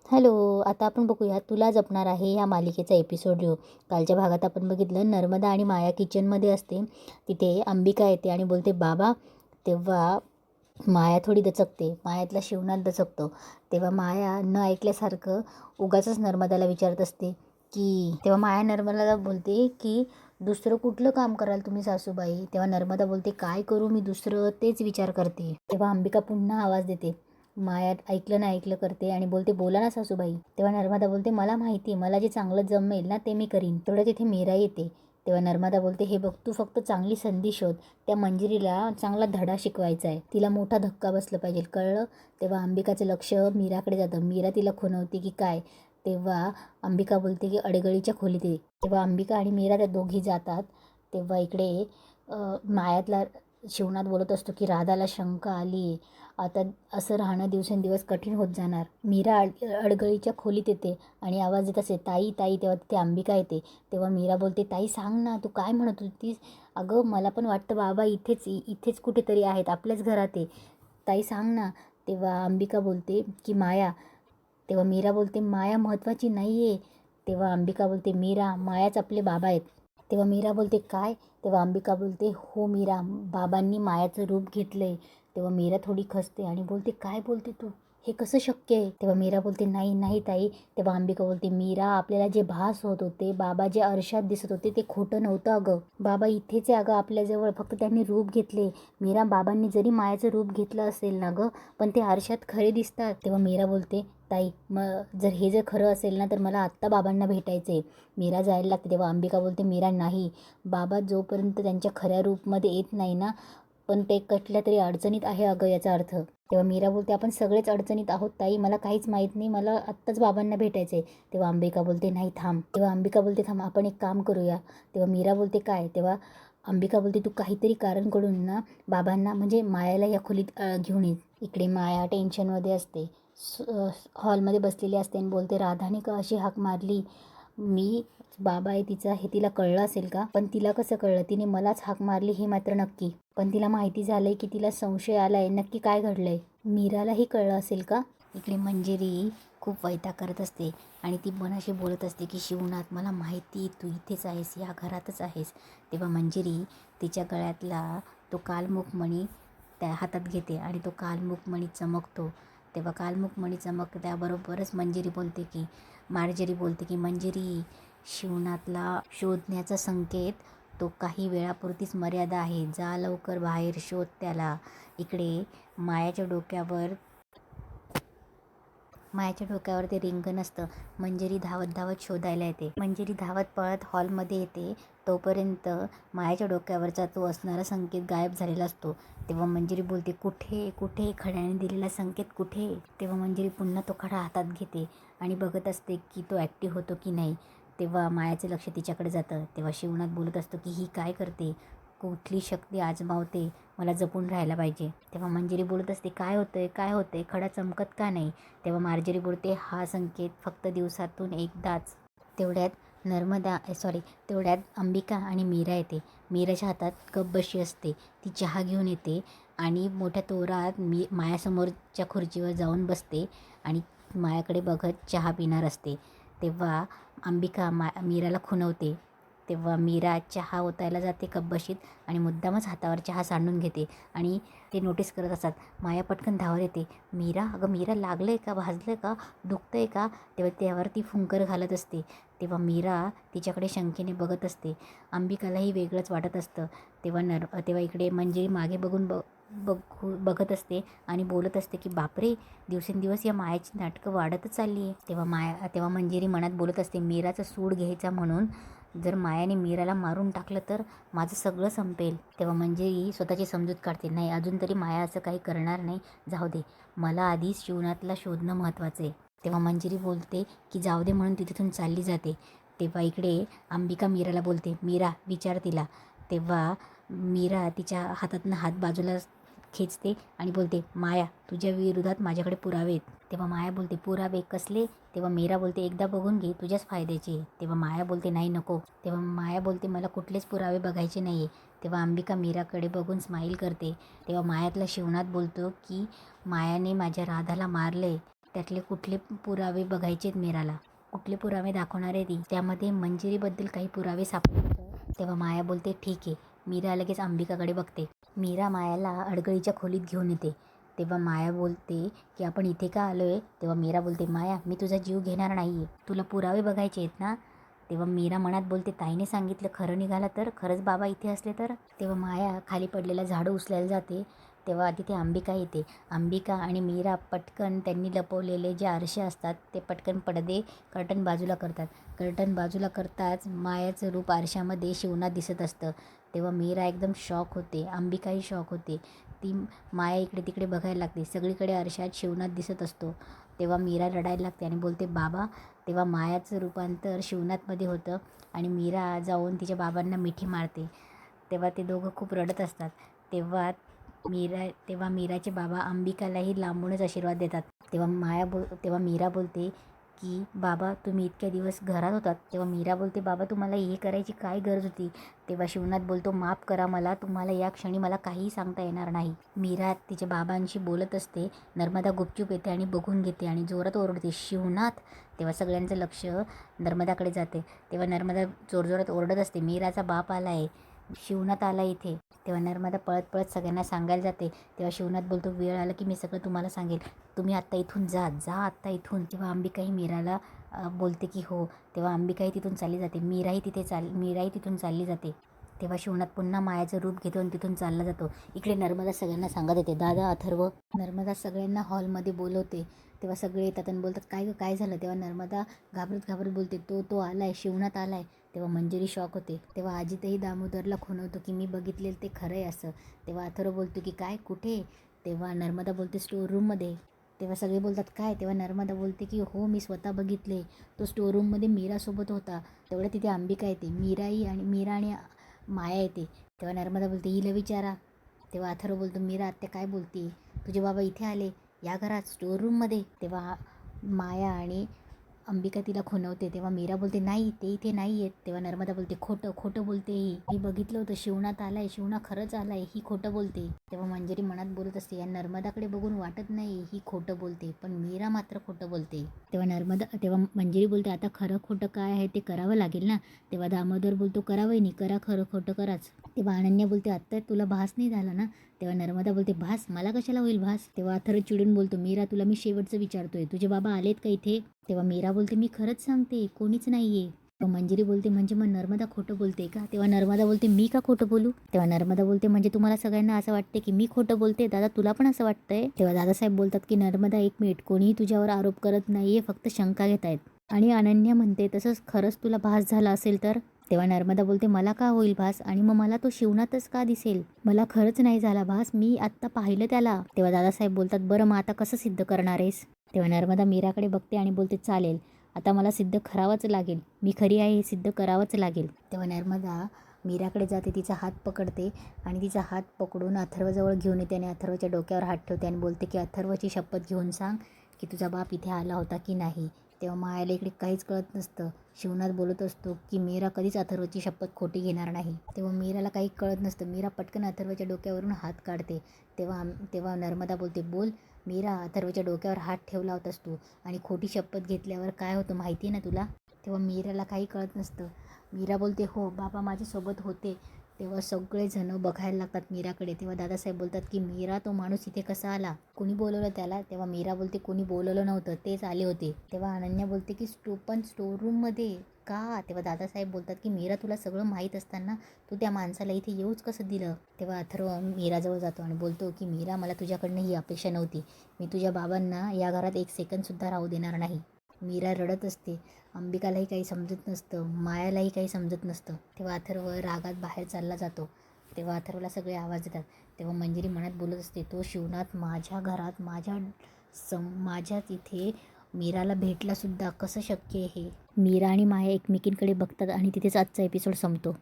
Hello. आता आपण बघूया तुला जपणार आहे या मालिकेचा एपिसोड रिव्ह्यू. कालच्या भागात आपण बघितलं नर्मदा आणि माया किचनमध्ये असते. तिथे अंबिका येते आणि बोलते बाबा. तेव्हा माया थोडी दचकते. मायातला शिवनाथ दचकतो. तेव्हा माया न ऐकल्यासारखं उगाचच नर्मदाला विचारत असते की तेव्हा माया नर्मदाला बोलते की दुसरं कुठलं काम कराल तुम्ही सासूबाई. तेव्हा नर्मदा बोलते काय करू मी दुसरं तेच विचार करते. तेव्हा अंबिका पुन्हा आवाज देते. माया ऐकलं ना ऐकलं करते आणि बोलते बोला ना सासूबाई. तेव्हा नर्मदा बोलते मला माहिती मला जे चांगलं जमेल ना ते मी करीन. तेवढं तिथे मीरा येते. तेव्हा नर्मदा बोलते हे बघ तू फक्त चांगली संधी शोध. त्या मंजिरीला चांगला धडा शिकवायचा आहे. तिला मोठा धक्का बसला पाहिजे कळलं. तेव्हा अंबिकाचं लक्ष मीराकडे जातं. मीरा तिला खुणवते की काय. तेव्हा अंबिका बोलते की अडगळीच्या खोलीत ये. तेव्हा अंबिका आणि मीरा त्या दोघी जातात. तेव्हा इकडे मायातला शिवनाथ बोलत असतो की राधाला शंका आली आहे. आता असं राहणं दिवसेंदिवस कठीण होत जाणार. मीरा अडगळीच्या खोलीत येते आणि आवाज देत असे ताई ताई. तेव्हा तिथे अंबिका येते. तेव्हा मीरा बोलते ताई सांग ना तू काय म्हणत होतीस. अगं मला पण वाटतं बाबा इथेच इथेच कुठेतरी आहेत आपल्याच घरात आहे. ताई सांग ना. तेव्हा अंबिका बोलते की माया. तेव्हा मीरा बोलते माया महत्त्वाची नाही आहे. तेव्हा अंबिका बोलते मीरा मायाच आपले बाबा आहेत. तेव्हा मीरा बोलते काय. तेव्हा अंबिका बोलते हो मीरा बाबांनी मायाचं रूप घेतलंय. तेव्हा मीरा थोडी खचते आणि बोलते काय बोलते तू हे कसं शक्य आहे. तेव्हा मीरा बोलते नाही नाही ताई. तेव्हा अंबिका बोलते मीरा आपल्याला जे भास होत होते बाबा जे आरशात दिसत होते ते खोटं नव्हतं अगं. बाबा इथेच आहे अगं आपल्याजवळ फक्त त्यांनी रूप घेतले. मीरा बाबांनी जरी मायाचं रूप घेतलं असेल ना गं पण ते आरशात खरे दिसतात. तेव्हा मीरा बोलते ताई मग जर हे जर खरं असेल ना तर मला आत्ता बाबांना भेटायचं आहे. मीरा जायला लागते. तेव्हा अंबिका बोलते मीरा नाही. बाबा जोपर्यंत त्यांच्या खऱ्या रूपमध्ये येत नाही ना पण ते कुठल्या तरी अडचणीत आहे अगं याचा अर्थ. तेव्हा मीरा बोलते आपण सगळेच अडचणीत आहोत ताई मला काहीच माहीत नाही मला आत्ताच बाबांना भेटायचं आहे. तेव्हा अंबिका बोलते नाही थांब. तेव्हा अंबिका बोलते थांब आपण एक काम करूया. तेव्हा मीरा बोलते काय. तेव्हा अंबिका बोलते तू काहीतरी कारण कडून ना बाबांना म्हणजे मायाला या खोलीत घेऊन ये. इकडे माया टेन्शनमध्ये असते. हॉलमध्ये बसलेली असते आणि बोलते राधाने का अशी हाक मारली. मी बाबा आहे तिचा हे तिला कळलं असेल का. पण तिला कसं कळलं तिने मलाच हाक मारली हे मात्र नक्की. पण तिला माहिती झालंय की तिला संशय आलाय नक्की काय घडलंय. मीरालाही कळलं असेल का. इकडे मंजिरी खूप वैताग करत असते आणि ती मनाशी बोलत असते की शिवनाथ मला माहिती तू इथेच आहेस या घरातच आहेस. तेव्हा मंजिरी तिच्या गळ्यातला तो कालमुखमणी त्या हातात घेते आणि तो कालमुखमणी चमकतो. तेव्हा कालमुखमणी चमकत्याबरोबरच मंजिरी बोलते की मार्जरी बोलते की मंजिरी शिवनाथला शोधण्याचा संकेत तो काही वेळापुरतीच मर्यादा आहे. जा लवकर बाहेर शोध त्याला. इकडे मायाच्या डोक्यावर ते रिंगण असतं. मंजिरी धावत धावत शोधायला येते. मंजिरी धावत पळत हॉलमध्ये येते. तोपर्यंत मायाच्या डोक्यावरचा तो असणारा संकेत गायब झालेला असतो. तेव्हा मंजिरी बोलते कुठे कुठे खड्याने दिलेला संकेत कुठे. तेव्हा मंजिरी पुन्हा तो खडा हातात घेते आणि बघत असते की तो ॲक्टिव्ह होतो की नाही. तेव्हा मायाचं लक्ष तिच्याकडे जातं. तेव्हा शिवनाथ बोलत असतो की ही काय करते कुठली शक्ती आजमावते मला जपून राहायला पाहिजे. तेव्हा मंजिरी बोलत असते काय होतंय खडा चमकत का नाही. तेव्हा मार्जरी बोलते हा संकेत फक्त दिवसातून एकदाच. तेवढ्यात अंबिका आणि मीरा येते. मीराच्या हातात कप बशी असते. ती चहा घेऊन येते आणि मोठ्या तोरात मायासमोरच्या खुर्चीवर जाऊन बसते आणि मायाकडे बघत चहा पिणार असते. तेव्हा अंबिका मीराला खुणवते. तेव्हा मीरा चहा ओतायला जाते कपबशीत आणि मुद्दामच हातावर चहा सांडून घेते आणि ते नोटीस करत असतात. माया पटकन धावत येते. मीरा अगं मीरा लागलं आहे का भाजलं का दुखतं आहे का. तेव्हा त्यावर ती फुंकर घालत असते. तेव्हा मीरा तिच्याकडे शंकेने बघत असते. अंबिकालाही वेगळंच वाटत असतं. तेव्हा इकडे मंजिरी मागे बघून बघत असते आणि बोलत असते की बापरे दिवसेंदिवस या मायाची नाटकं वाढतच चालली आहे. तेव्हा मंजिरी मनात बोलत असते मीराचा सूड घ्यायचा म्हणून जर मायाने मीराला मारून टाकलं तर माझं सगळं संपेल. तेव्हा मंजिरी स्वतःची समजूत काढते नाही अजून तरी माया असं काही करणार नाही. जाऊ दे मला आधीच शिवनाथला शोधणं महत्त्वाचं आहे. तेव्हा मंजिरी बोलते की जाऊ दे म्हणून ती तिथून चालली जाते. तेव्हा इकडे अंबिका मीराला बोलते मीरा विचार तिला. तेव्हा मीरा तिच्या हातातनं हात बाजूला खेचते आणि बोलते माया तुझ्या विरोधात माझ्याकडे पुरावे आहेत. तेव्हा माया बोलते पुरावे कसले. तेव्हा मीरा बोलते एकदा बघून घे तुझ्याच फायद्याचे. तेव्हा माया बोलते नाही नको. तेव्हा माया बोलते मला कुठलेच पुरावे बघायचे नाही आहे. तेव्हा अंबिका मीराकडे बघून स्माईल करते. तेव्हा मायातला शिवनाथ बोलतो की मायाने माझ्या राधाला मारले त्यातले कुठले पुरावे बघायचेत मीराला, कुठले पुरावे दाखवणार आहे ती. त्यामध्ये मंजिरीबद्दल काही पुरावे सापडले. तेव्हा माया बोलते ठीक आहे. मीरा लगेच अंबिकाकडे बघते. मीरा मायाला अडगळीच्या खोलीत घेऊन येते. तेव्हा माया बोलते की आपण इथे का आलो आहे. तेव्हा मीरा बोलते माया मी तुझा जीव घेणार नाही आहे, तुला पुरावे बघायचे आहेत ना. तेव्हा मीरा मनात बोलते ताईने सांगितलं खरं निघालं तर, खरंच बाबा इथे असले तर. तेव्हा माया खाली पडलेला झाडू उचलायला जाते. तेव्हा तिथे अंबिका येते. अंबिका आणि मीरा पटकन त्यांनी लपवलेले जे आरसे असतात ते पटकन कर्टन बाजूला करतात. कर्टन बाजूला करताच मायाचं रूप आरशामध्ये शिवनाथ दिसत असतं. तेव्हा मीरा एकदम शॉक होते, अंबिकाही शॉक होते. ती माया इकडे तिकडे बघायला लागते. सगळीकडे आरशात शिवनाथ दिसत असतो. तेव्हा मीरा रडायला लागते आणि बोलते बाबा. तेव्हा मायाचं रूपांतर शिवनाथमध्ये होतं आणि मीरा जाऊन तिच्या बाबांना मिठी मारते. तेव्हा ते दोघं खूप रडत असतात. तेव्हा मीराचे बाबा अंबिकालाही लांबूनच आशीर्वाद देतात. तेव्हा मीरा बोलते की बाबा तुम्ही इतक्या दिवस घरात होतात. तेव्हा मीरा बोलते बाबा तुम्हाला हे करायची काय गरज होती. तेव्हा शिवनाथ बोलतो माफ करा मला, तुम्हाला या क्षणी मला काहीही सांगता येणार नाही. मीरा तिच्या बाबांशी बोलत असते. नर्मदा गुपचूप येते आणि बघून घेते आणि जोरात ओरडते शिवनाथ. तेव्हा सगळ्यांचं लक्ष नर्मदाकडे जाते. तेव्हा नर्मदा जोरजोरात ओरडत असते मीराचा बाप आला आहे, शिवनाथ आला इथे. तेव्हा नर्मदा पळत पळत सगळ्यांना सांगायला जाते. तेव्हा शिवनाथ बोलतो वेळ आला की मी सगळं तुम्हाला सांगेल, तुम्ही आत्ता इथून जा आत्ता इथून. तेव्हा अंबिकाही मीराला बोलते की हो. तेव्हा अंबिकाही तिथून चालली जाते. मीराही तिथून चालली जाते. तेव्हा शिवनाथ पुन्हा मायाचं रूप घेतो आणि तिथून चालला जातो. इकडे नर्मदा सगळ्यांना सांगत येते दादा अथर्व. नर्मदा सगळ्यांना हॉलमध्ये बोलवते. तेव्हा सगळे येतात आणि बोलतात काय झालं. तेव्हा नर्मदा घाबरत बोलते तो आलाय, शिवनाथ आलाय. तेव्हा मंजिरी शॉक होते. तेव्हा अजितही दामोदरला खुणवतो की मी बघितलेलं ते खरं आहे असं. तेव्हा अथर्व बोलतो की काय कुठे. तेव्हा नर्मदा बोलते स्टोर रूममध्ये. तेव्हा सगळे बोलतात काय. तेव्हा नर्मदा बोलते की हो मी स्वतः बघितले, तो स्टोर रूममध्ये मीरासोबत होता. तेवढं तिथे अंबिका येते. मीरा आणि माया येते. तेव्हा नर्मदा बोलते हिला विचारा. तेव्हा अथर्व बोलतो मीरा आत्या काय बोलते, तुझे बाबा इथे आले या घरात स्टोर रूममध्ये. तेव्हा माया आणि अंबिका तिला खुणवते. तेव्हा मीरा बोलते नाही ते इथे नाही आहेत. तेव्हा नर्मदा बोलते खोटं बोलते ही बघितलं होतं, शिवनाथ आलाय, शिवनाथ खरंच आलाय, ही खोटं बोलते. तेव्हा मंजिरी मनात बोलत असते या नर्मदाकडे बघून वाटत नाही ही खोटं बोलते, पण मीरा मात्र खोटं बोलते. तेव्हा मंजिरी बोलते आता खरं खोटं काय आहे ते करावं लागेल ना. तेव्हा दामोदर बोलतो करावं नाही, करा खरं खोटं कराच. तेव्हा अनन्या बोलते आत्ता तुला भास नाही झाला ना. तेव्हा नर्मदा बोलते भास मला कशाला होईल भास. तेव्हा अथर्व चिडून बोलतो मीरा तुला मी शेवटचं विचारतोय, तुझे बाबा आलेत का इथे. तेव्हा मीरा बोलते मी खरंच सांगते कोणीच नाहीये. तेव्हा मंजिरी बोलते म्हणजे मग नर्मदा खोटं बोलते का. तेव्हा नर्मदा बोलते मी का खोटं बोलू. तेव्हा नर्मदा बोलते म्हणजे तुम्हाला सगळ्यांना असं वाटते की मी खोटं बोलते, दादा तुला पण असं वाटतंय. तेव्हा दादासाहेब बोलतात की नर्मदा एक मिनिट, कोणीही तुझ्यावर आरोप करत नाहीये, फक्त शंका घेत आहेत. आणि अनन्या म्हणते तसंच खरंच तुला भास झाला असेल तर. तेव्हा नर्मदा बोलते मला का होईल भास, आणि मग मला तो शिवनाथच का दिसेल, मला खरंच नाही झाला भास, मी आत्ता पाहिलं त्याला. तेव्हा दादासाहेब बोलतात बरं मग आता कसं सिद्ध करणार आहेस. तेव्हा नर्मदा मीराकडे बघते आणि बोलते चालेल आता मला सिद्ध करावंच लागेल, मी खरी आहे हे सिद्ध करावंच लागेल. तेव्हा नर्मदा मीराकडे जाते, तिचा हात पकडते आणि तिचा हात पकडून अथर्वजवळ घेऊन येते आणि अथर्वच्या डोक्यावर हात ठेवते आणि बोलते की अथर्वची शपथ घेऊन सांग की तुझा बाप इथे आला होता की नाही. तेव्हा मायाला इकडे काहीच कळत नसतं. शिवनाथ बोलत असतो की मीरा कधीच अथर्वची शपथ खोटी घेणार नाही. तेव्हा मीराला काही कळत नसतं. मीरा पटकन अथर्वच्या डोक्यावरून हात काढते. तेव्हा नर्मदा बोलते बोल मीरा, अथर्वच्या डोक्यावर हात ठेवला होतास तू आणि खोटी शपथ घेतल्यावर काय होतं माहिती आहे ना तुला. तेव्हा मीराला काही कळत नसतं. मीरा बोलते हो बाबा माझ्यासोबत होते. तेव्हा सगळेजण बघायला लागतात मीराकडे. तेव्हा दादासाहेब बोलतात की मीरा तो माणूस इथे कसा आला, कोणी बोलवलं त्याला. तेव्हा मीरा बोलते कोणी बोलवलं नव्हतं, तेच आले होते. तेव्हा अनन्या बोलते की स्टोर रूममध्ये का. तेव्हा दादासाहेब बोलतात की मीरा तुला सगळं माहीत असताना तू त्या माणसाला इथे येऊच कसं दिलं. तेव्हा अथर्व मीराजवळ जातो आणि बोलतो की मीरा मला तुझ्याकडनं ही अपेक्षा नव्हती, मी तुझ्या बाबांना या घरात एक सेकंदसुद्धा राहू देणार नाही. मीरा रडत असते. अंबिकालाही काही समजत नसतं, मायालाही काही समजत नसतं. तेव्हा अथर्व रागात बाहेर चालला जातो. तेव्हा अथर्वला सगळे आवाज देतात. तेव्हा मंजिरी मनात बोलत असते तो शिवनाथ माझ्या घरात माझ्याच इथे मीराला भेटलासुद्धा, कसं शक्य आहे हे. मीरा आणि माया एकमेकींकडे बघतात आणि तिथेच आजचा एपिसोड संपतो.